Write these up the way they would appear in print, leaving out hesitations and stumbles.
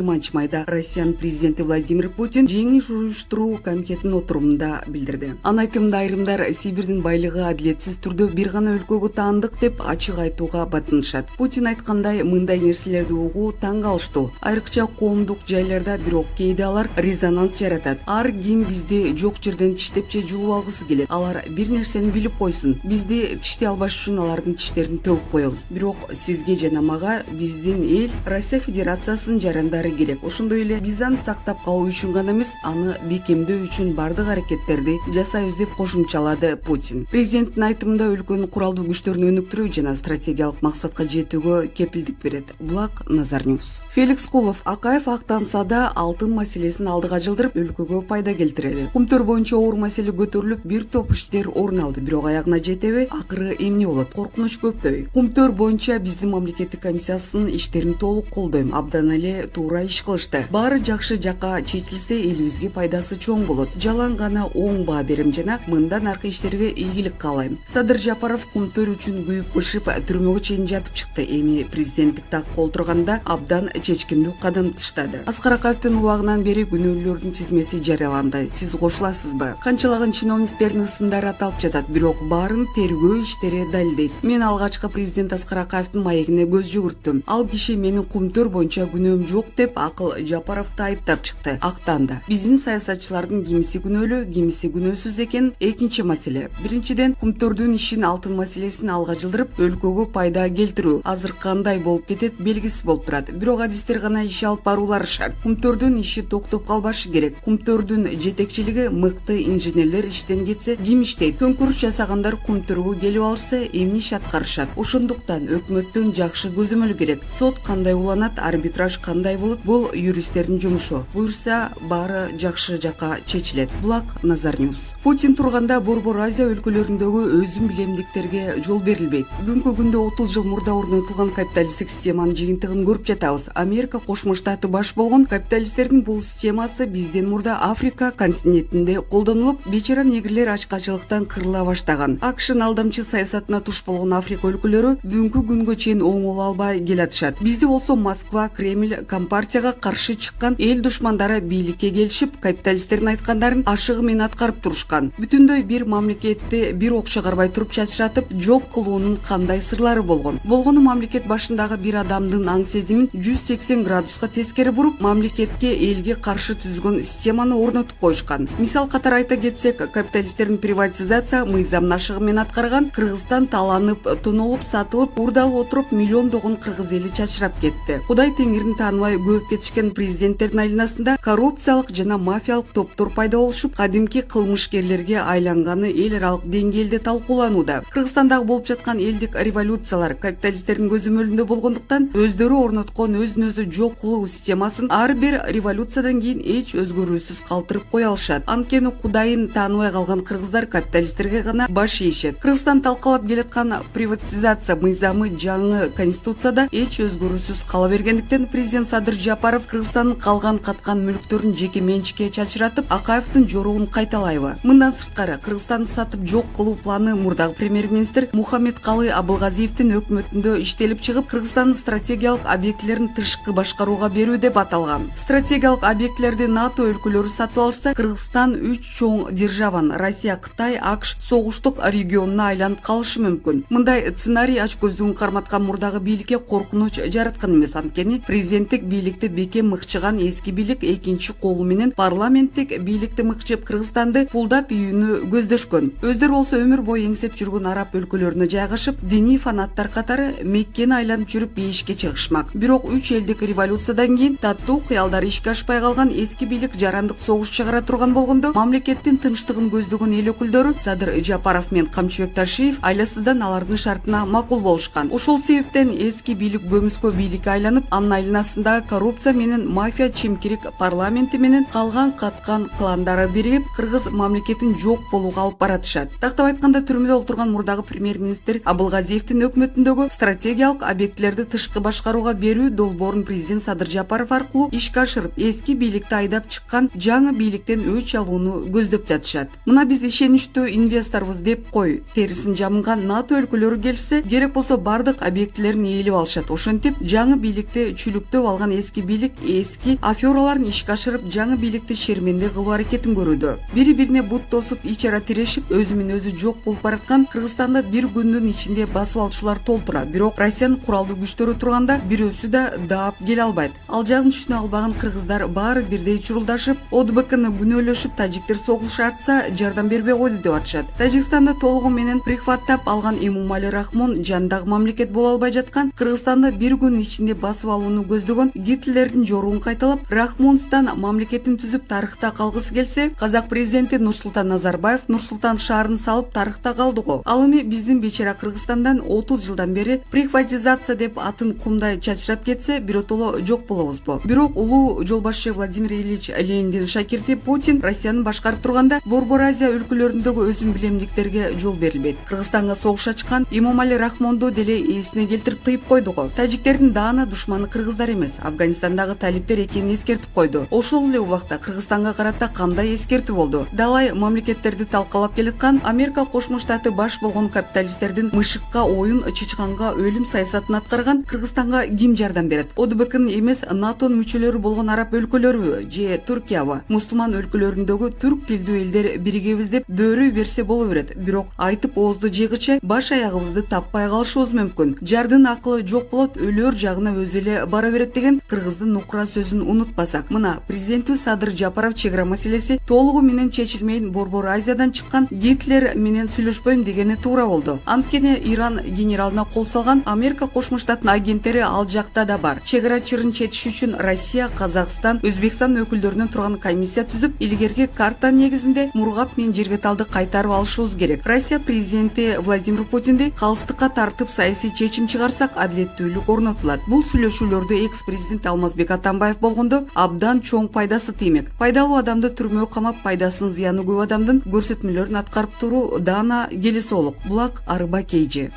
20-майда Россиянын президенти Владимир Путин жеңиш уюштуруу комитетинин отурумунда билдирди. Анын айтымында айрымдар Сибирдин байлыгы адилетсиз түрдө бир гана өлкөгө таандык деп ачык айтууга батынышат. Путин айткандай мындай нерселерди угуу таң калыштуу. Айрыкча коомдук жайларда, бирок кээде алар резонанс жаратат. Ар ким бизди жок жерден тиштеп же жулуп алгысы келет. Алар бир нерсени билип койсун. Бизди тиштей албаш үчүн алардын тиштерин төгүп коебуз. Бирок сизге жана мага биздин эл Россия Федерациясынын жарандары керек. Ошондой эле биз аны сактап калуу үчүн гана эмес, аны бекемдөө үчүн бардык аракеттерди жасайбыз деп кошумчалады Путин. Президенттин айтымында өлкөнүн куралдуу күчтөрүн өнүктүрүү жана стратегиялык максатка жетүүгө кепилдик берет. Булак Назар Ньюс. Феликс Кулов Акаев актанса да алтын маселесин алдыга жылдырып өлкөгө пайда келтирели. Кумтөр боюнча оор маселе көтөрүлүп, бир топ иштер орун алды. Бирок аягына жетеби, акыры эмне болот? Коркунуч көптөй. Кумтөр боюнча биздин мамлекеттик комиссиясынын иштерин толук колдойм. Абдан эле туура иш кылышты. Баары жакшы жакка чечилсе, элибизге пайдасы чоң болот. Жалаң гана оң баа берем жана мындан аркы иштерге ийгилик каалайм. Садыр Жапаров Кумтөр үчүн күйүп-бышып түрмөгө чейин жатып чыкты. Эми президенттик такка олтурганда абдан чечкиндүү кадам таштады. Аскар Акаевдин убагынан бери күнөөлүүлөрдүн тизмеси жарыяланды. Сиз кошуласызбы? Канчалаган чиновниктердин ысымдары аталып жатат, бирок баарын тергөө иштери далилдейт. Мен алгачкы президент Аскар Акаевдин маегине көз жүгүрттүм. Ал киши менин Кумтөр боюнча күнөөм жок деп Акыл Жапаровду айыптап чыкты. Актанды. Биздин саясатчылардын кимиси күнөөлүү, кимиси күнөөсүз экен экинчи маселе. Биринчиден, Кумтөрдүн ишин алтын маселесин алга жылдырып, өлкөгө пайда келтирүү. Азыр кандай болуп кетет белгисиз болуп турат. Бирок адистер гана иш алып баруулары шарт. Кумтөрдүн иши токтоп калбашы керек. Кумтөрдүн жетекчилиги мыкты инженерлер иштен кетсе, ким иштейт? Төңкүрүш жасагандар Кумтөргө келип алышса, эмне иш аткарышат? Ошондуктан өкмөттөн жакшы көзөмөл керек. Сот кандай уланат, арбитраж кандай болот? Бул юристтердин жумушу. Буюрса, баары жакшы жакка чечилет. Булак Назар Ньюс. Путин турганда Борбор Азия өлкөлөрүндөгү өзүм билемдиктерге жол берилбейт. Бүгүнкү күндө 30 жыл мурда орнотулган капиталисттик системанын жыйынтыгын көрүп жатабыз. Америка Кошмо Штаты баш болгон капиталисттердин бул системасы бизден мурда Африка континентинде колдонулуп, бечара негрлер ачкачылыктан кырыла баштаган. АКШнын алдамчы саясатына туш болгон Африка өлкөлөрү бүгүнкү күнгө чейин оңоло албай келатышат. Бизде болсо Москва, Кремль, Компартияга каршы чыккан эл душмандары бийликке келишип, капиталисттердин айткандарын ашыгы менен аткарып турушкан. Бүтүндөй бир мамлекетти бир ок чыгарбай туруп чачыратып, жок кылуунун кандай сырлары болгон. Болгону мамлекет башындагы бир адамдын аң сезимин 180 градуска тескери буруп, мамлекетке, элге каршы түзүлгөн системаны орнотуп коюшкан. Мисал катары айта кетсек, капиталисттердин приватизация мыйзамын ашыгы менен аткарган. Кыргызстан таланып, тонолуп, сатылып, урдалып отуруп, миллиондогон кыргыз эли чачырап кетти. Кудай теңирин тааныбай көөп кетишкен президенттердин айланасында коррупциялык жана мафиялык топтор пайда болушуп, кадимки кылмышкерлерге айланганы эл аралык деңгээлде талкууланууда. Кыргызстандагы болуп жаткан элдик революциялар капиталисттердин көзөмөлүндө болгондуктан, өздөрү орноткон өзүн өзү жок кылуу системасын ар бир революциядан кийин эч өзгөрүүсүз калтырып кое алышат. Анткени Кудайын тааныбай калган кыргыздар капиталисттерге гана баш ийишет. Кыргызстан талкалап келаткан приватизация мыйзамы жаңы конституцияда эч өзгөрүүсүз кала бергендиктен, президент Садыр Жапаров Кыргызстандын калган каткан мүлктөрүн жеке менчикке чачыратып, Акаевдин жоругун кайталайбы? Мындан сырткары, Кыргызстанды сатып жок кылуу планы мурдагы премьер-министр Мухаммедкалый Абылгазиевдин өкмөтүндө иштелип чыгып, Кыргызстандын стратегиялык объектилерин тышкы башкарууга берүү деп аталган. Стратегиялык объектилерди НАТО өлкөлөрү сатып алышса, Кыргызстан 3 чоң державанын Россия, Кытай, АКШ согуштук регионуна айланып калышы мүмкүн. Мындай сценарий ачкөздүгүн карматкан мурдагы бийликке коркунуч жараткан эмес. Анткени президенттик бийликти бекем мыкчыган эски бийлик экинчи колу менен парламенттик бийликти мыкчып, Кыргызстанды пулдап ийүүнү көздөшкөн. Өздөрү болсо өмүр бою эңсеп жүргөн араб өлкөлөрүнө жайгашып, диний фанаттар катары Меккени айланып жүрүп бейишке чыгышмак. Бирок 3 элдик революциядан кийин таттуу кыялдар ишке ашпай калган эски бийлик жарандык согуш чыгара турган болгондо, мамлекеттин тынчтыгын көздөгөн эл өкүлдөрү Садыр Жапаров менен Камчыбек Ташиев айласыздан алардын шартына макул болушкан. Ошол себептен эски бийлик көмүскө бийликке айланып, анын айланасындагы коррупция менен мафия чимкирик парламенти менен калган каткан кландары биригип, кыргыз мамлекетин жок болууга алып баратышат. Тактап айтканда, түрмөдө отурган мурдагы премьер-министр Абылгазиевдин өкмөтүндөгү стратегиялык объектилерди тышкы башкарууга берүү долбоорун президент Садыр Жапаров аркылуу ишке ашырып, эски бийликти айдап чыккан жаңы бийликтен өч алууну көздөп жатышат. Мына биз ишеничтүү инвесторбуз деп кой, терисин жамынган НАТО өлкөлөрү келсе, керек болсо бардык объектилерин ээлеп алышат. Ошентип, жаңы бийликти чүлүктөп алган эски бийлик эски афераларын ишке ашырып жаңы бийликти шерменде кылуу аракетин көрүүдө. Бири бирине бут тосуп ич ара тирешип өзүмүн өзү жок болуп бараткан Кыргызстанда бир күндүн ичинде басып алчулар толтура. Бирок Россиянын куралдуу күчтөрү турганда бирөөсү да даап келе албайт. Ал жагын түшүнө албаган кыргыздар баары бирдей чурулдашып, ОДБКны күнөөлөшүп, тажиктер согуш артса жардам бербей койду деп атышат. Тажикстанда толугу менен прихваттап алган Эмомали Рахмон жандагы мамлекет боло албай жаткан Кыргызстанда бир күн ичинде басып алууну көздөгөн Гитлердин жоругун кайталап, Рахмонстан мамлекетин түзүп тарыхта калгысы келсе, казак президенти Нурсултан Назарбаев Нур-Султан шаарын салып тарыхта калды го. Ал эми биздин бечара Кыргызстандан 30 жылдан бери прихватизация деп атын кумдай чачырап кетсе, биротоло жок болобузбу? Бирок улуу жолбашчы Владимир Ильич Лениндин шакирти Путин Россияны башкарып турганда Борбор Азия өлкөлөрүндөгү өзүн билемдиктерге жол берилбейт. Кыргызстанга согуш ачкан Эмомали Рахмонду деле эсине келтирип тыйып койду го. Тажиктердин даана душманы кыргыздар эмес, Афганистандагы талиптер экенин эскертип койду. Ошол эле убакта Кыргызстанга карата кандай эскертүү болду? Далай мамлекеттерди талкалап келаткан Америка Кошмо Штаты баш болгон капиталисттердин мышыкка оюн, чычканга өлүм саясатын аткарган Кыргызстанга ким жардам берет? ОДБКнын эмес, НАТОнун мүчөлөрү болгон араб өлкөлөрү же Түркиябы? Мусулман өлкөлөрүндөгү түрк тилдүү элдер биригебиз деп дөөрөй берсе боло берет. Бирок айтып оозду жыйгыча баш аягыбызды таппай калышыбыз мүмкүн. Жардын акылы жок болот, өлөр жагына өзү эле бара берет деген кыргыздын нукура сөзүн унутпасак. Мына президентибиз Садыр Жапаров чек ара маселеси толугу менен чечилмейин Борбор Азиядан чыккан Гитлер менен сүйлөшпөйм дегени туура болду. Анткени Иран генералына кол салган Америка Кошмо Штатынын агенттери ал жакта да бар. Чек ара чырын четиш үчүн Россия, Казакстан, Өзбекстан өкүлдөрүнөн турган комиссия түзүп, илгерки карта негизинде Мургап менен Жергеталды кайтарып алышыбыз керек. Россия президенти Владимир Путинди калыстыкка тартып саясий чечим чыгарсак, адилеттүүлүк орнотулат. Бул сүйлөшүүлөрдө экс-президент Алмазбек Атамбаев болгондо абдан чоң пайдасы тиймек. Пайдалуу адамды түрмөгө камап, пайдасынын зыяны көп адамдын көрсөтмөлөрүн аткарып туруу даана келесоолук. Булак Арба Кейжи.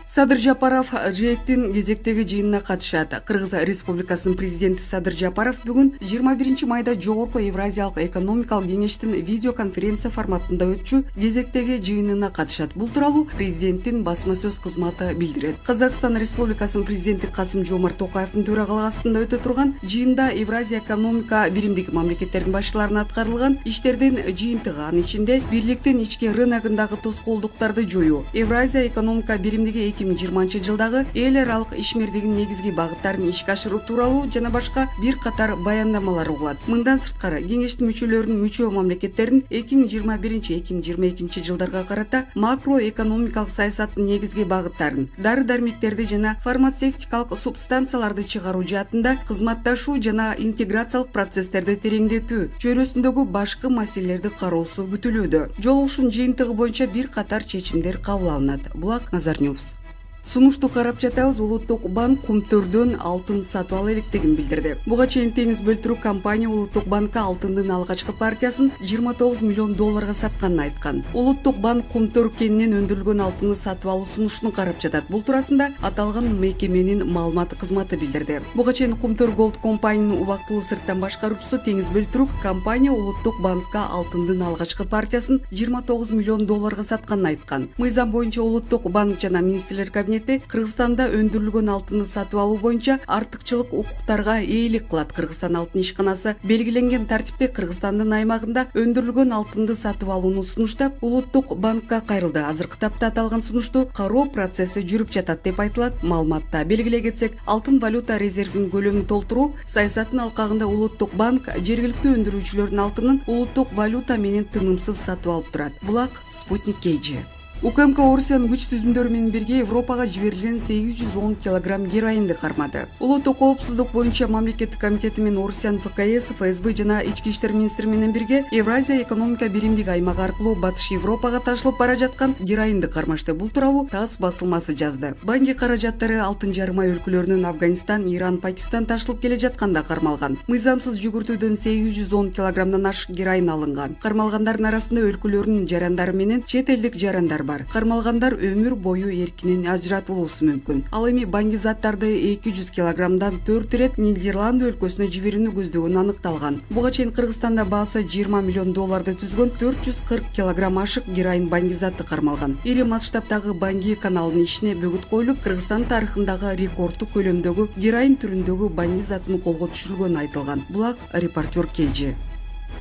Садыр Жапаров ЖЭКтин кезектеги жыйынына катышат. Кыргыз Республикасынын президенти Садыр Жапаров бүгүн 21 майда Жогорку Евразиялык экономикалык кеңештин видеоконференция форматында өтчү кезектеги жыйынына катышат. Бул тууралуу президенттин басма сөз кызматы билдирет. Казакстан Республикасынын президенти Касым-Жомарт Токаевдин төрагалык астында өтө турган жыйында Евразия экономика биримдик мамлекеттердин башчыларына аткарылган иштердин жыйынтыгы, анын ичинде бирликтин ички рыногундагы тоскоолдуктарды жоюу, Евразия экономика биримдиги 2020 жылдагы эл аралык ишмердигин негизги багыттарын ишке ашыруу тууралуу жана башка бир катар баяндамалар угулат. Мындан сырткары кеңештин мүчөлөрүнүн мүчө мамлекеттердин 2021-2022 жылдарга карата макроэкономикалык саясаттын негизги багыттарын, дары-дармектерди жана фармацевтикалык субстанцияларды чыгаруу жаатында кызматташуу жана интеграциялык процесстерди тереңдетүү чөйрөсүндөгү башкы маселелерди кароосу күтүлүүдө. Жолугушуунун жыйынтыгы боюнча бир катар чечимдер кабыл алынат. Булак Назар Ньюс. Сунушту карап жатабыз. Улуттук банк Кумтөрдөн алтын сатып ала электигин билдирди. Буга чейин Теңиз Бөлтүрүк компания Улуттук банкка алтындын алгачкы партиясын $29 миллион сатканын айткан. Улуттук банк Кумтөр кенинен өндүрүлгөн алтынды сатып алуу сунушун карап жатат. Бул туурасында аталган мекеменин маалымат кызматы билдирди. Буга чейин Кумтөр Голд компаниянын убактылуу сырттан башкаруучусу Теңиз Бөлтүрүк компания Улуттук банкка алтындын алгачкы партиясын $29 миллион сатканын айткан. Мыйзам боюнча Улуттук банк жана министрлер кабинети Кыргызстанда өндүрүлгөн алтынды сатып алуу боюнча артыкчылык укуктарга ээлик кылат. Кыргызстан алтын ишканасы белгиленген тартипте Кыргызстандын аймагында өндүрүлгөн алтынды сатып алууну сунуштап, Улуттук банкка кайрылды. Азыркы тапта аталган сунушту кароо процесси жүрүп жатат деп айтылат маалыматта. Белгилей кетсек, алтын валюта резервинин көлөмүн толтуруу саясаттын алкагында Улуттук банк жергиликтүү өндүрүүчүлөрдүн алтынын улуттук валюта менен тынымсыз сатып алып турат. Булак Спутник Кейжи. УКМК Орусиянын күч түзүмдөрү менен бирге Европага жиберилген 810 килограмм героинди кармады. Улуттук коопсуздук боюнча мамлекеттик комитети менен Орусиянын ФКС, ФСБ жана ички иштер министри менен бирге Евразия экономика биримдиги аймагы аркылуу Батыш Европага ташылып бара жаткан героинди кармашты. Бул тууралуу ТАСС басылмасы жазды. Банки каражаттары алтын жарма өлкөлөрүнөн Афганистан, Иран, Пакистан ташылып келе жатканда кармалган. Мыйзамсыз жүгүртүүдөн 810 килограммдан ашык героин алынган. Кармалгандардын арасында өлкөлөрүнүн жарандары менен чет элдик жарандар бар. бар. Кармалгандар өмүр бою эркинен ажыратылуусу мүмкүн. Ал эми баңгизаттарды 200 килограммдан 4 ирет Нидерланд өлкөсүнө жиберүүнү көздөгөнү аныкталган. Буга чейин Кыргызстанда баасы $20 миллион түзгөн 440 килограмм ашык героин баңгизаты кармалган. Ири масштабтагы Банги каналынын ишине бөгөт коюлуп, Кыргызстан тарыхындагы рекорддук көлөмдөгү героин түрүндөгү баңгизаттын колго түшүрүлгөнү айтылган. Булак репортер Кежи.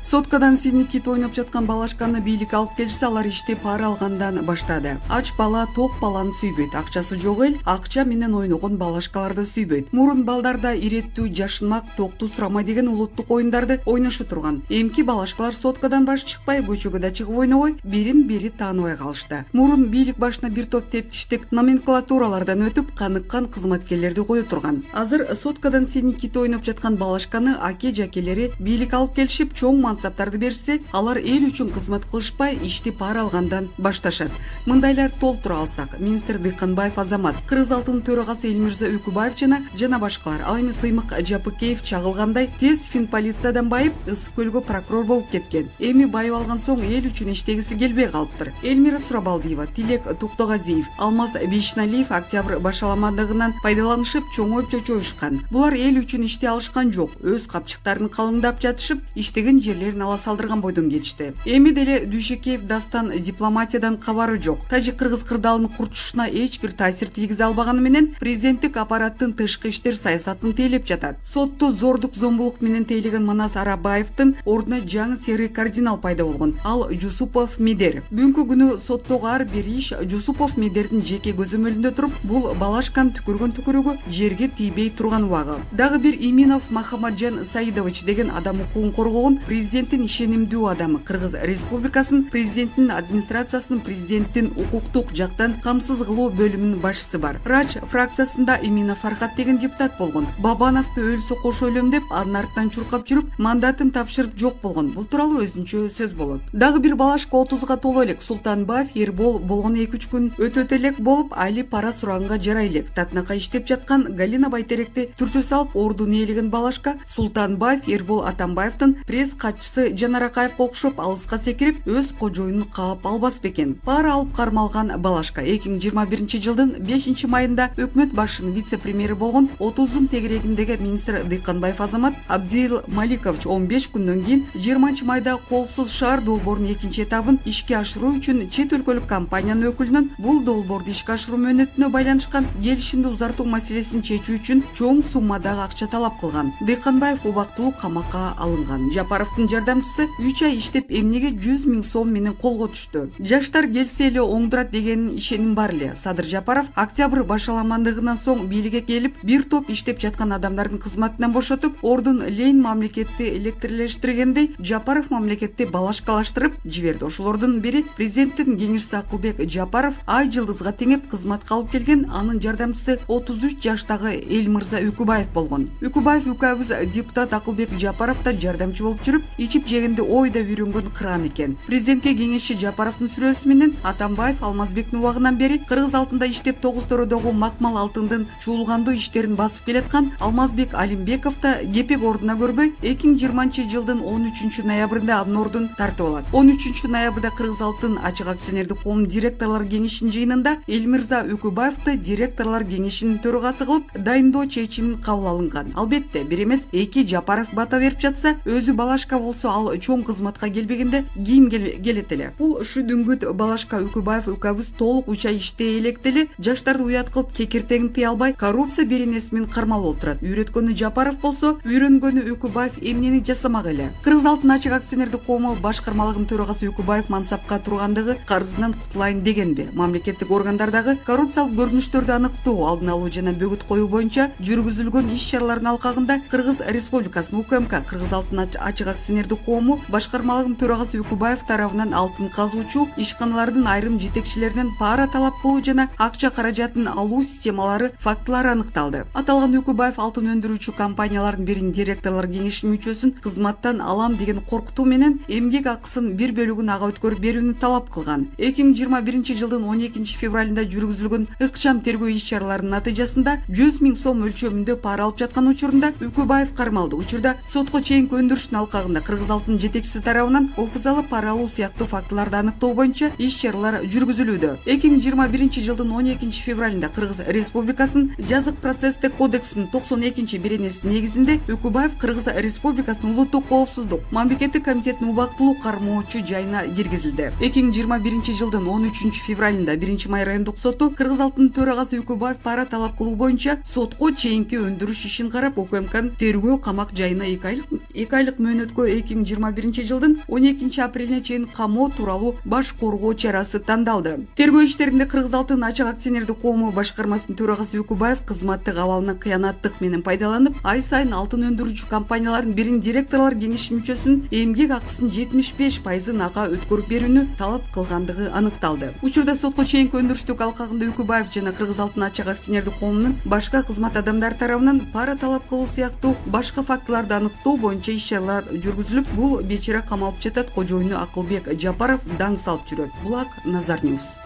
Соткадан синий кит ойноп жаткан балашканы бийлик алып келишсе, алар ишти пара алгандан баштады. Ач бала ток баланы сүйбөйт, акчасы жок эл акча менен ойногон балашкаларды сүйбөйт. Мурун балдарда иреттүү, жашынмак, токту сурамай деген улуттук оюндарды ойношу турган. Эмки балашкалар соткадан баш чыкпай, көчөгө да чыгып ойнобой, бирин бири тааныбай калышты. Мурун бийлик башына бир топ тепкичтик номенклатуралардан өтүп, каныккан кызматкерлерди кое турган. Азыр соткадан синий кит ойноп жаткан балашканы аке-жакелери бийлик алып келишип, чоң мансаптарды берсе, алар эл үчүн кызмат кылышпай, ишти пара алгандан башташат. Мындайлар толтура алсак, министр Дыйканбаев Азамат, Кыргыз алтын төрагасы Элмирза Үкүбаев жана башкалар, ал эми Сыймык Жапыкеев чагылгандай тез финполициядан байып, Ысык көлгө прокурор болуп кеткен. Эми байып алган соң эл үчүн иштегиси келбей калыптыр. Элмира Сурабалдиева, Тилек Токтогазиев, Алмаз Бейшналиев октябрь башаламандыгынан пайдаланышып, чоңоюп чочуюшкан. Булар эл үчүн ишти алышкан жок, өз капчыктарын калыңдап жатышып, иштеген жерлерин ала салдырган бойдон кетишти. Эми деле Дүйшөкеев Дастан дипломатиядан кабары жок. Тажик-кыргыз кырдаалынын курчушуна эч бир таасир тийгизе албаганы менен президенттик аппараттын тышкы иштер саясатын тейлеп жатат. Сотто зордук зомбулук менен тейлеген Манас Арабаевдин ордуна жаңы серый кардинал пайда болгон. Ал Жусупов Медер. Бүгүнкү күнү соттогу ар бир иш Жусупов Медердин жеке көзөмөлүндө туруп, бул балашкан түкүргөн түкүрүгү жерге тийбей турган убагы. Дагы бир Иминов Махамаджан Саидович деген адам укугун коргогон президенттин ишенимдүү адамы, Кыргыз Республикасынын президенттин администрациясынын президенттин укуктук жактан камсыз кылуу бөлүмүнүн башчысы бар. Рач фракциясында Имина Фархат деген депутат болгон. Бабановду өлсө кошо өлөм деп, анын артынан чуркап жүрүп, мандатын тапшырып жок болгон. Бул тууралуу өзүнчө сөз болот. Дагы бир балашка 30га толо элек. Султанбаев Эрбол болгон 2-3 күн өтөт элек болуп, али пара сураганга жарай элек. Татынакай иштеп жаткан Галина Байтеректи түртө салып, ордун ээлеген балашка Султанбаев Эрбол Атамбаевдин пресс катчысы Жанар Акаевге окшоп алыска секирип, өз кожоюнун каап албас бекен. Пара алып кармалган балашка 2021 жылдын 5 майында өкмөт башчынын вице-премьери болгон 30-дун тегерегиндеги министр Дыйканбаев Азамат Абдил Маликович 15 күндөн кийин 20 майда коопсуз шаар долбоорунун 2 этабын ишке ашыруу үчүн чет өлкөлүк компаниянын өкүлүнөн бул долбоорду ишке ашыруу мөөнөтүнө байланышкан келишимди узартуу маселесин чечүү үчүн чоң суммадагы акча талап кылган. Дыйканбаев убактылуу камакка алынган. Жапаровдун жардамчысы 3 ай иштеп эмнеге 100 000 сом менен колго түштү. Жаштар келсе эле оңдурат деген ишеним бар эле. Садыр Жапаров октябрь башаламандыгынан соң бийликке келип, бир топ иштеп жаткан адамдардын кызматынан бошотуп, ордун Ленин мамлекетти электрлештиргендей, Жапаров мамлекетти балашкалаштырып жиберди. Ошолордун бири президенттин кеңешчиси Акылбек Жапаров ай жылдызга теңеп кызматка алып келген, анын жардамчысы 33 жаштагы Элмирза Үкүбаев болгон. Үкүбаев үкабыз депутат Акылбек Жапаров да жардамчы болуп жүрүп, ичип жегенде ойда үйрөнгөн кыран экен. Президентке кеңешчи Жапаровдун сүрөсү менен Атамбаев Алмазбектин убагынан бери Кыргыз алтында иштеп 9 макмал алтындын чуулгандуу иштерин басып келаткан Алмазбек Алимбеков да кепек ордуна көрбөй 2020 жылдын 13 ноябрында анын ордун тартып алат. 13 ноябрда Кыргыз алтын ачык акционердик коом директорлор кеңешинин жыйынында Элмирза Үкүбаевди директорлор кеңешинин төрагасы кылып дайындоо чечимин кабыл алынган. Албетте, бир эмес 2 Жапаров бата берип жатса, өзү балашка болсо, ал чоң кызматка келбегенде ким келет эле. Бул ушу дүңгүт балашка Үкүбаев үкабыз толук 3 ай иштей электе эле жаштарды уят кылып кекиртегин тыя албай, коррупция беренеси менен кармалып отурат. Үйрөткөнү Жапаров болсо, үйрөнгөнү Үкүбаев эмнени жасамак эле. Кыргыз алтын ачык акционердик коому башкармалыгынын төрагасы Үкүбаев мансапка тургандыгы карызынан кутулайын дегенби? Мамлекеттик органдардагы коррупциялык көрүнүштөрдү аныктоо, алдын алуу жана бөгөт коюу боюнча жүргүзүлгөн иш-чаралардын алкагында Кыргыз Республикасынын УКМК Кыргыз алтын ачык акционердик коому башкармалыгынын төрагасы Үкүбаев тарабынан алтын казуучу ишканалардын айрым жетекчилеринен пара талап кылуу жана акча каражатын алуу системалары фактылары аныкталды. Аталган Үкүбаев алтын өндүрүүчү компаниялардын биринин директорлор кеңешинин мүчөсүн кызматтан алам деген коркутуу менен эмгек акысын бир бөлүгүн ага өткөрүп берүүнү талап кылган. 2021 жылдын 12 февралында жүргүзүлгөн ыкчам тергөө иш-чараларынын натыйжасында 100 000 сом өлчөмүндө пара алып жаткан учурунда Үкүбаев кармалды. Учурда сотко чейинки өндүрүштүн алкагында Кыргыз алтын жетекчиси тарабынан опузалы пара алуу сыяктуу фактыларды аныктоо боюнча иш-чаралар жүргүзүлүүдө. 2021 жылдын 12 февралында Кыргыз Республикасынын жазык процесстик кодексинин 92-беренеси негизинде Өкүбаев Кыргыз Республикасынын улуттук коопсуздук мамлекеттик комитетинин убактылуу кармоочу жайына киргизилди. 2021 жылдын 13 февралында 1 май райондук соту Кыргыз алтын төрагасы Өкүбаев пара талап кылуу боюнча сотко чейинки өндүрүш ишин карап, УКМКнын тергөө камак жайына 2 айлык мөөнөткө 2021 жылдын 12 апрелине чейин камоо тууралуу баш коргоо чарасы тандалды. Тергөө иштеринде Кыргыз алтын ачык акционердик коому башкармасынын төрагасы Өкүбаев кызматтык абалынан кыянаттык менен пайдаланып, ай сайын алтын өндүрүүчү компаниялардын биринин директорлор кеңеши мүчөсүнүн эмгек акысынын 75% ага өткөрүп берүүнү талап кылгандыгы аныкталды. Учурда сотко чейинки өндүрүштүк алкагында Өкүбаев жана Кыргыз алтын ачык акционердик коомунун башка кызмат адамдары тарабынан пара талап кылуу сыяктуу башка фактыларды аныктоо боюнча иш-чаралар жүргүзүлүп, бул бечара камалып жатат. Кожоюну Акылбек Жапаров дан салып жүрөт. Булак Назар Ньюс.